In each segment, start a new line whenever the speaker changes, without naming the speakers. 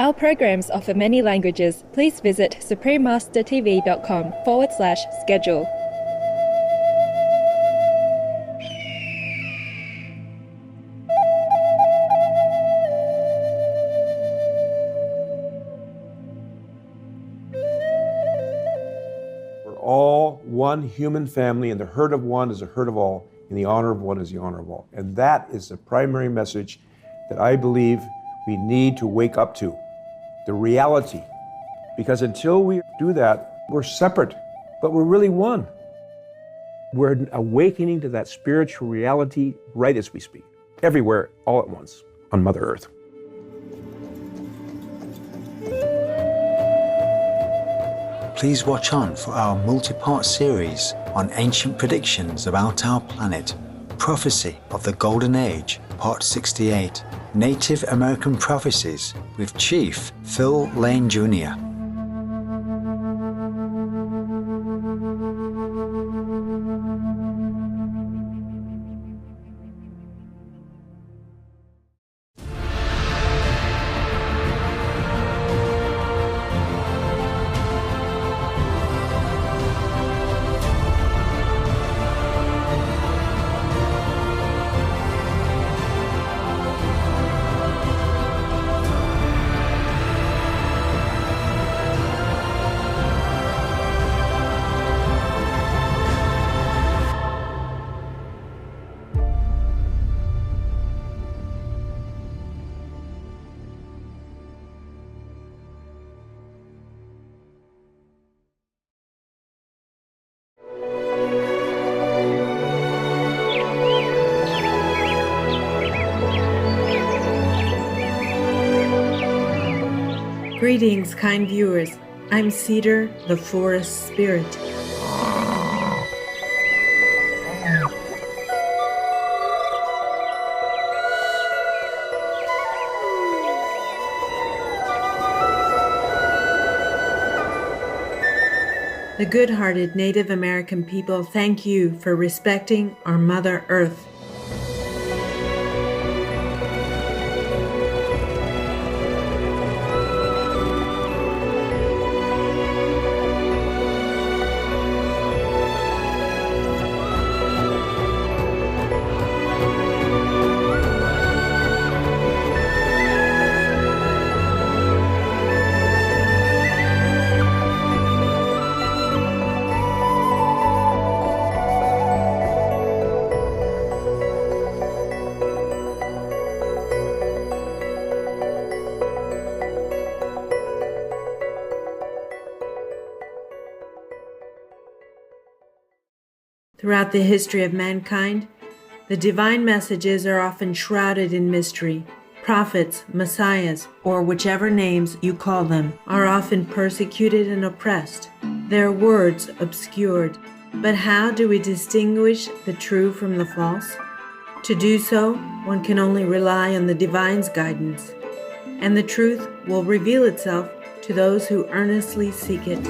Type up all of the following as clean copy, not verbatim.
Our programs offer many languages. Please visit suprememastertv.com/schedule.
We're all one human family, and the hurt of one is the hurt of all, and the honor of one is the honor of all. And that is the primary message that I believe we need to wake up to. The reality, because until we do that, we're separate, but we're really one. We're awakening to that spiritual reality right as we speak, everywhere, all at once, on Mother Earth.
Please watch on for our multi-part series on ancient predictions about our planet, Prophecy of the Golden Age, Part 68. Native American Prophecies with Chief Phil Lane Jr.
Greetings, kind viewers. I'm Cedar, the Forest Spirit. The good-hearted Native American people thank you for respecting our Mother Earth. Throughout the history of mankind, the divine messages are often shrouded in mystery. Prophets, messiahs, or whichever names you call them, are often persecuted and oppressed, their words obscured. But how do we distinguish the true from the false? To do so, one can only rely on the divine's guidance, and the truth will reveal itself to those who earnestly seek it.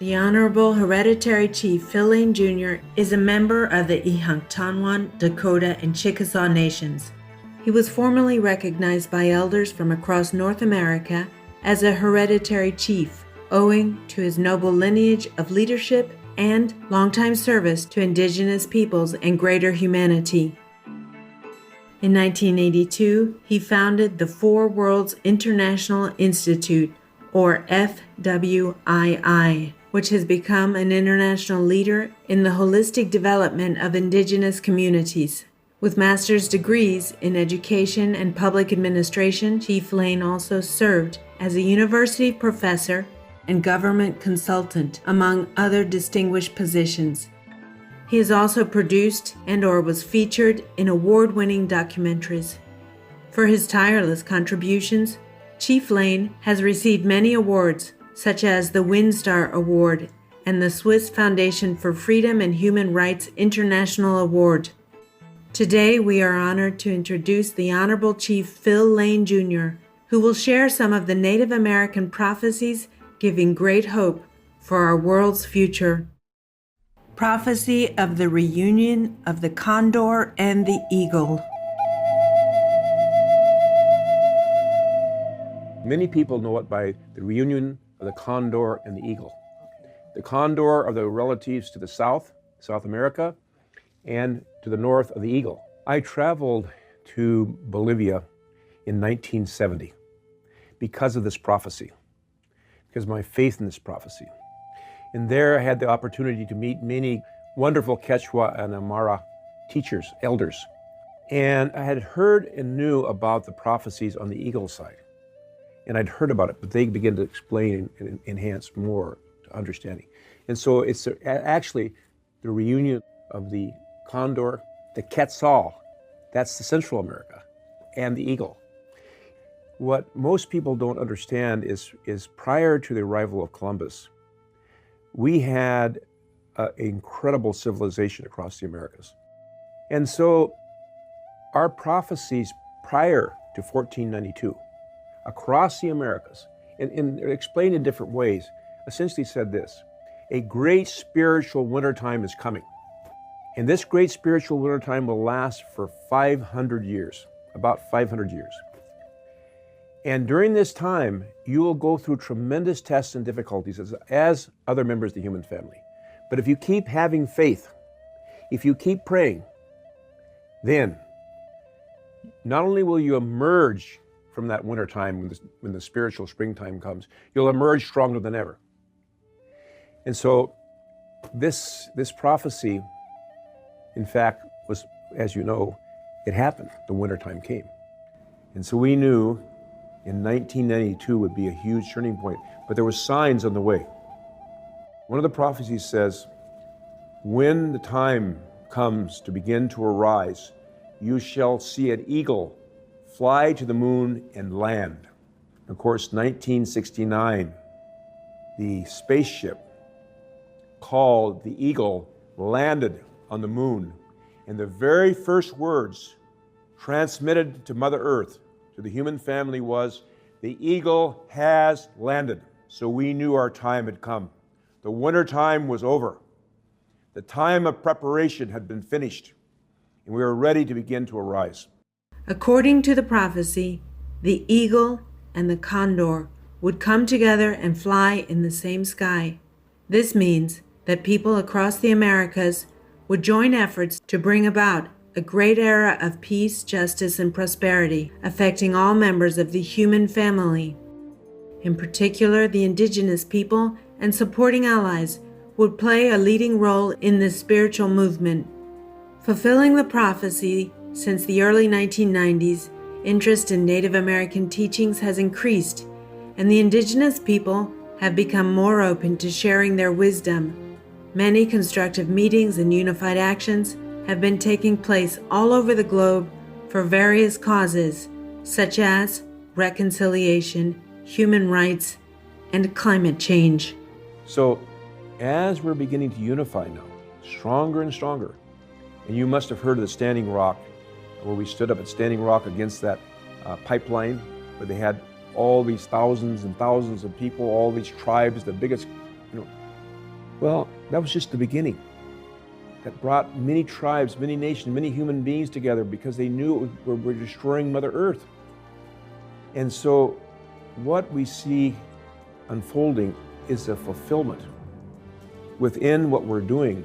The Honorable Hereditary Chief Phil Lane Jr. is a member of the Ihanktonwan, Dakota, and Chickasaw nations. He was formally recognized by elders from across North America as a hereditary chief, owing to his noble lineage of leadership and longtime service to Indigenous peoples and greater humanity. In 1982, he founded the Four Worlds International Institute, or FWII, which has become an international leader in the holistic development of Indigenous communities. With master's degrees in education and public administration, Chief Lane also served as a university professor and government consultant, among other distinguished positions. He has also produced and/or was featured in award-winning documentaries. For his tireless contributions, Chief Lane has received many awards, such as the WinStar Award and the Swiss Foundation for Freedom and Human Rights International Award. Today, we are honored to introduce the Honorable Chief Phil Lane Jr., who will share some of the Native American prophecies giving great hope for our world's future. Prophecy of the reunion of the condor and the eagle.
Many people know it by the reunion of the condor and the eagle. The condor are the relatives to the south, South America, and to the north of the eagle. I traveled to Bolivia in 1970 because of this prophecy, because of my faith in this prophecy. And there I had the opportunity to meet many wonderful Quechua and Aymara teachers, elders. And I had heard and knew about the prophecies on the eagle side. And I'd heard about it, but they began to explain and enhance more to understanding. And so it's actually the reunion of the condor, the quetzal, that's the Central America, and the eagle. What most people don't understand is prior to the arrival of Columbus, we had an incredible civilization across the Americas. And so our prophecies prior to 1492 across the Americas, and explained in different ways, essentially said this: a great spiritual wintertime is coming. And this great spiritual wintertime will last for 500 years, about 500 years. And during this time, you will go through tremendous tests and difficulties as other members of the human family. But if you keep having faith, if you keep praying, then not only will you emerge from that winter time when the spiritual springtime comes, you'll emerge stronger than ever. And so this prophecy, in fact, was, as you know, it happened. The wintertime came. And so we knew in 1992 would be a huge turning point, but there were signs on the way. One of the prophecies says, when the time comes to begin to arise, you shall see an eagle fly to the moon and land. Of course, 1969, the spaceship called the Eagle landed on the moon, and the very first words transmitted to Mother Earth, to the human family, was, "The eagle has landed." So we knew our time had come. The winter time was over. The time of preparation had been finished, and we were ready to begin to arise.
According to the prophecy, the eagle and the condor would come together and fly in the same sky. This means that people across the Americas would join efforts to bring about a great era of peace, justice, and prosperity, affecting all members of the human family. In particular, the indigenous people and supporting allies would play a leading role in this spiritual movement. Fulfilling the prophecy, since the early 1990s, interest in Native American teachings has increased, and the indigenous people have become more open to sharing their wisdom. Many constructive meetings and unified actions have been taking place all over the globe for various causes, such as reconciliation, human rights, and climate change.
So, as we're beginning to unify now, stronger and stronger, and you must have heard of the Standing Rock, where we stood up at Standing Rock against that pipeline, where they had all these thousands and thousands of people, all these tribes, the biggest, well, that was just the beginning. That brought many tribes, many nations, many human beings together because they knew we were destroying Mother Earth. And so what we see unfolding is a fulfillment within what we're doing,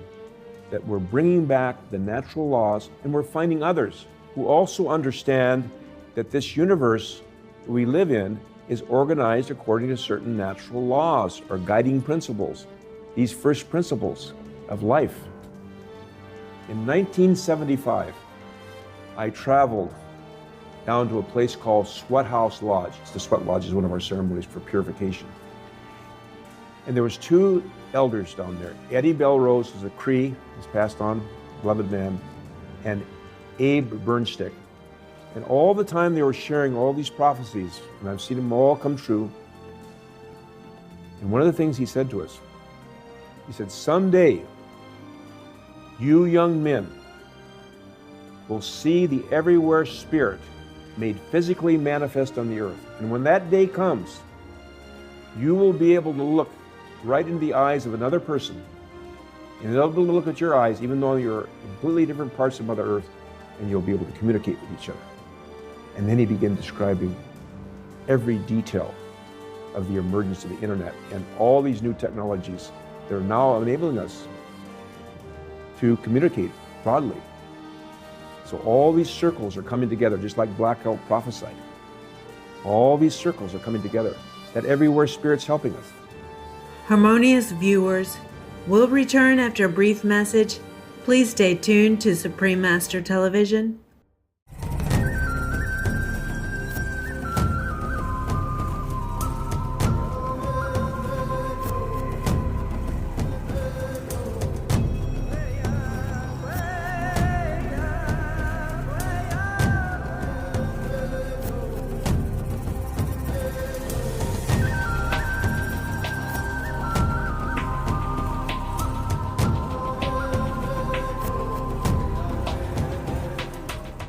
that we're bringing back the natural laws, and we're finding others who also understand that this universe we live in is organized according to certain natural laws or guiding principles, these first principles of life. In 1975, I traveled down to a place called Sweat House Lodge. The Sweat Lodge is one of our ceremonies for purification. And there was two elders down there. Eddie Belrose was a Cree, he's passed on, beloved man, and Abe Bernstick. And all the time they were sharing all these prophecies, and I've seen them all come true. And one of the things he said to us, he said, someday, you young men will see the everywhere spirit made physically manifest on the earth. And when that day comes, you will be able to look right into the eyes of another person And they'll be able to look at your eyes, even though you're completely different parts of Mother Earth, and you'll be able to communicate with each other. And then he began describing every detail of the emergence of the internet and all these new technologies that are now enabling us to communicate broadly. So all these circles are coming together, just like Black Elk prophesied. All these circles are coming together, that everywhere Spirit's helping us.
Harmonious viewers, we'll return after a brief message. Please stay tuned to Supreme Master Television.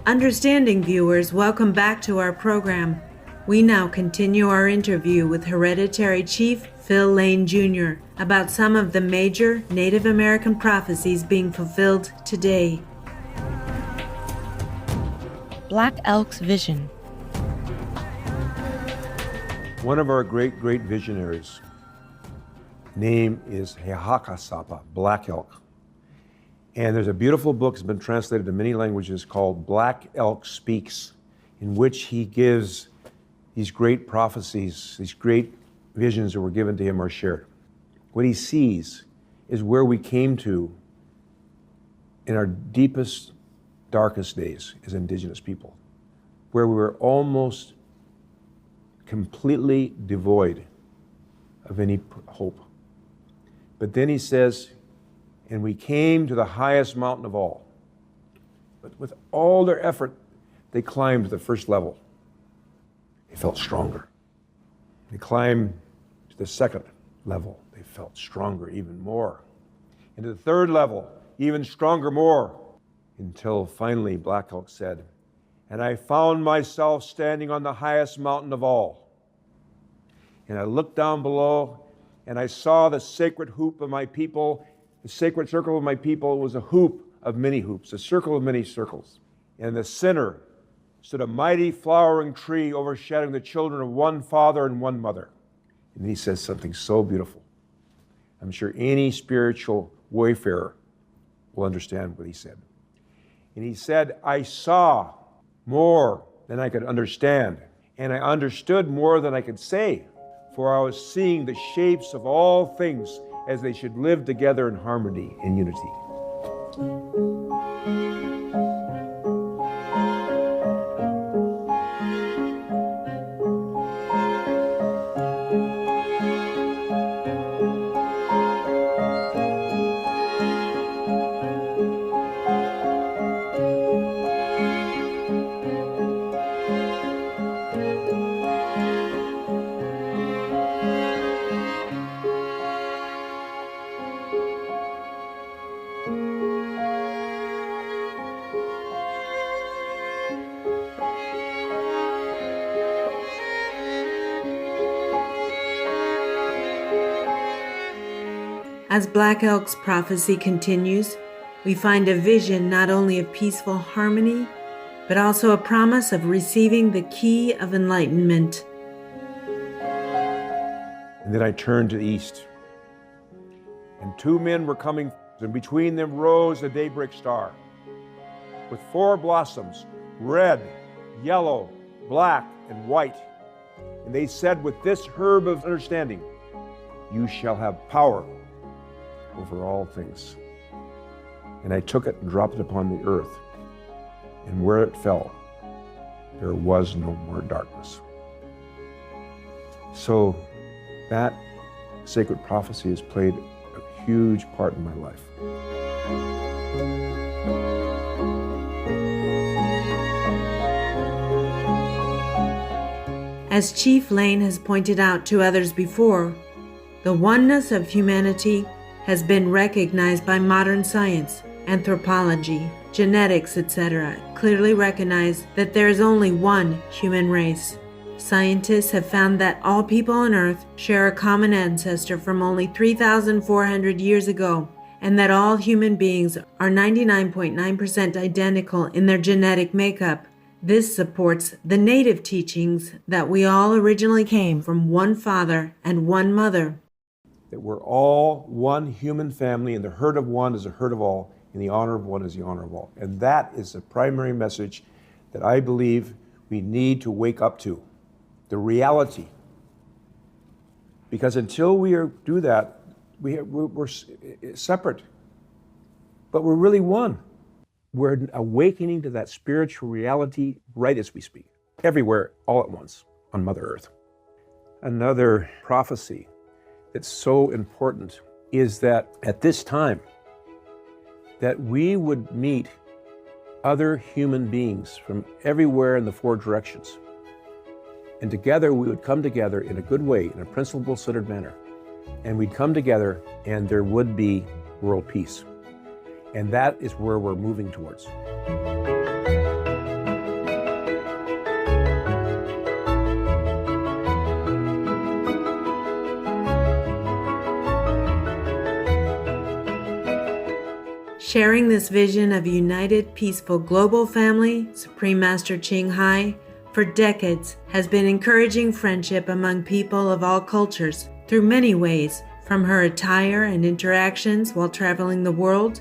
Understanding viewers, welcome back to our program. We now continue our interview with Hereditary Chief Phil Lane Jr. about some of the major Native American prophecies being fulfilled today.
Black Elk's Vision.
One of our great visionaries' name is Hehakasapa, Black Elk. And there's a beautiful book that's been translated to many languages called Black Elk Speaks, in which he gives these great prophecies, these great visions that were given to him are shared. What he sees is where we came to in our deepest, darkest days as Indigenous people, where we were almost completely devoid of any hope. But then he says, and we came to the highest mountain of all. But with all their effort, they climbed to the first level. They felt stronger. They climbed to the second level. They felt stronger even more. And to the third level, even stronger more. Until finally Black Elk said, and I found myself standing on the highest mountain of all. And I looked down below, and I saw the sacred hoop of my people. The sacred circle of my people was a hoop of many hoops, a circle of many circles. And in the center stood a mighty flowering tree overshadowing the children of one father and one mother. And he says something so beautiful. I'm sure any spiritual wayfarer will understand what he said. And he said, I saw more than I could understand, and I understood more than I could say, for I was seeing the shapes of all things as they should live together in harmony and unity.
As Black Elk's prophecy continues, we find a vision not only of peaceful harmony, but also a promise of receiving the key of enlightenment.
And then I turned to the east, and two men were coming, and between them rose a daybreak star, with four blossoms, red, yellow, black, and white. And they said, with this herb of understanding, you shall have power over all things. And I took it and dropped it upon the earth, and where it fell, there was no more darkness. So that sacred prophecy has played a huge part in my life.
As Chief Lane has pointed out to others before, the oneness of humanity has been recognized by modern science, anthropology, genetics, etc. Clearly recognize that there is only one human race. Scientists have found that all people on Earth share a common ancestor from only 3,400 years ago, and that all human beings are 99.9% identical in their genetic makeup. This supports the native teachings that we all originally came from one father and one mother.
That we're all one human family, and the herd of one is the herd of all, and the honor of one is the honor of all. And that is the primary message that I believe we need to wake up to, the reality. Because until we do that, we're separate, but we're really one. We're awakening to that spiritual reality right as we speak, everywhere, all at once, on Mother Earth. Another prophecy that's so important is that at this time, that we would meet other human beings from everywhere in the four directions. And together we would come together in a good way, in a principle-centered manner. And we'd come together and there would be world peace. And that is where we're moving towards.
Sharing this vision of a united, peaceful global family, Supreme Master Ching Hai, for decades has been encouraging friendship among people of all cultures through many ways, from her attire and interactions while traveling the world,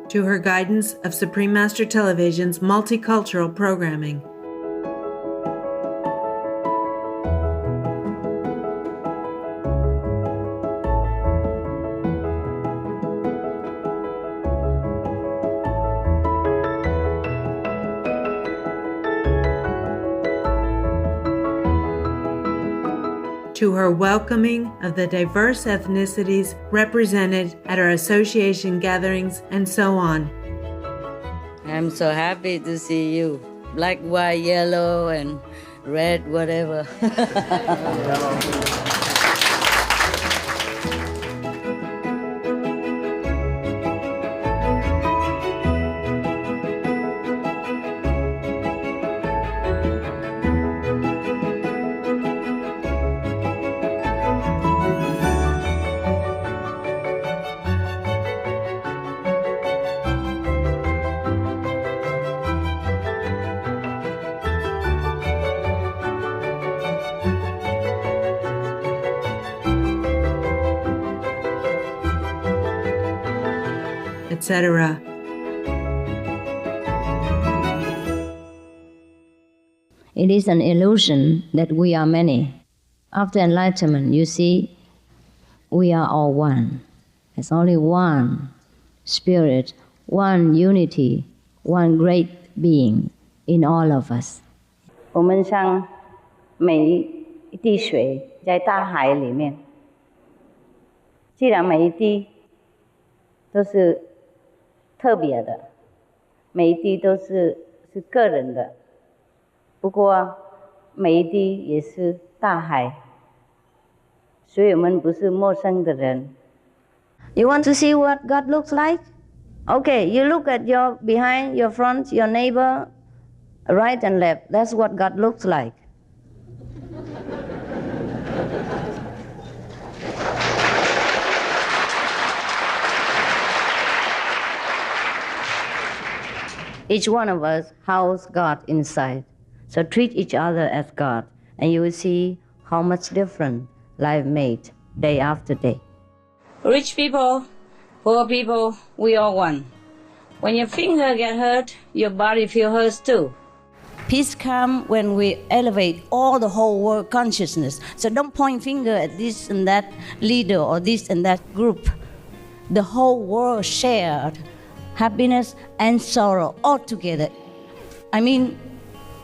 to her guidance of Supreme Master Television's multicultural programming. To her welcoming of the diverse ethnicities represented at our association gatherings and so on.
I'm so happy to see you. Black, white, yellow, and red, whatever.
etc.
It is an illusion that we are many. After enlightenment, you see, we are all one. There's only one spirit, one unity, one great being in all of us.
我们像每一滴水在大海里面，既然每一滴都是特别的，每一滴都是个人的，不过每一滴也是大海，所以我们不是陌生的人。You want to see what God looks like? Okay, you look at your behind, your front, your neighbor, right and left. That's what God looks like. Each one of us house God inside. So treat each other as God, and you will see how much different life made day after day. Rich people, poor people, we all one. When your finger get hurt, your body feel hurt too. Peace comes when we elevate all the whole world consciousness. So don't point finger at this and that leader or this and that group. The whole world shared happiness and sorrow all together. I mean,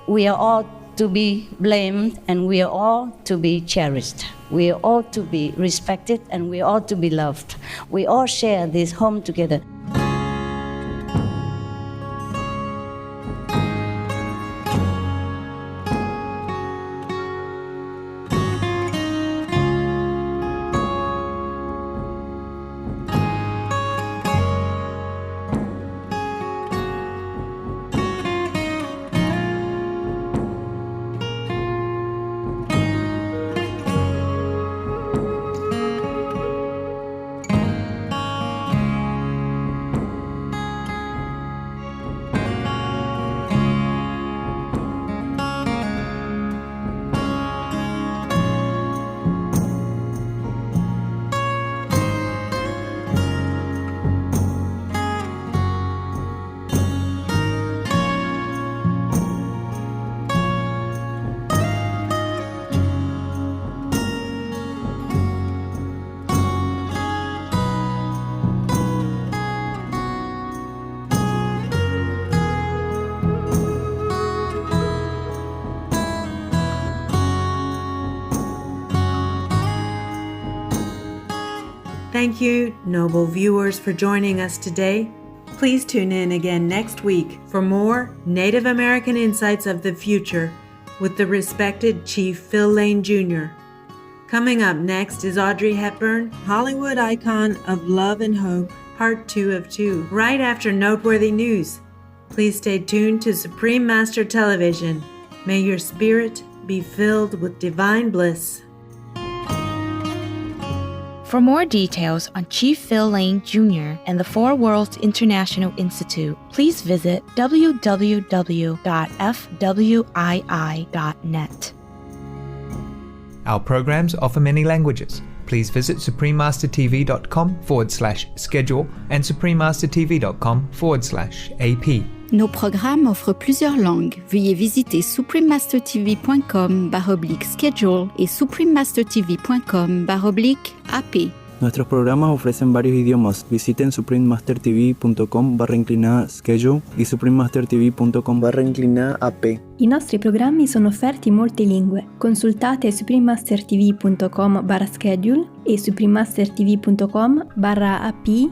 we are all to be blamed and we are all to be cherished. We are all to be respected and we are all to be loved. We all share this home together.
Thank you, noble viewers, for joining us today. Please tune in again next week for more Native American Insights of the Future with the respected Chief Phil Lane Jr. Coming up next is Audrey Hepburn, Hollywood icon of love and hope, part 2 of 2, right after noteworthy news. Please stay tuned to Supreme Master Television. May your spirit be filled with divine bliss.
For more details on Chief Phil Lane Jr. and the Four Worlds International Institute, please visit www.fwii.net.
Our programs offer many languages. Please visit suprememastertv.com/schedule and suprememastertv.com/AP.
Nos programmes offrent plusieurs langues. Veuillez visiter suprememastertv.com/schedule et suprememastertv.com/AP.
Nuestros programas ofrecen varios idiomas. Visiten suprememastertv.com/schedule y suprememastertv.com/AP.
I nostri programmi sono offerti in molte lingue. Consultate suprememastertv.com/schedule e suprememastertv.com/AP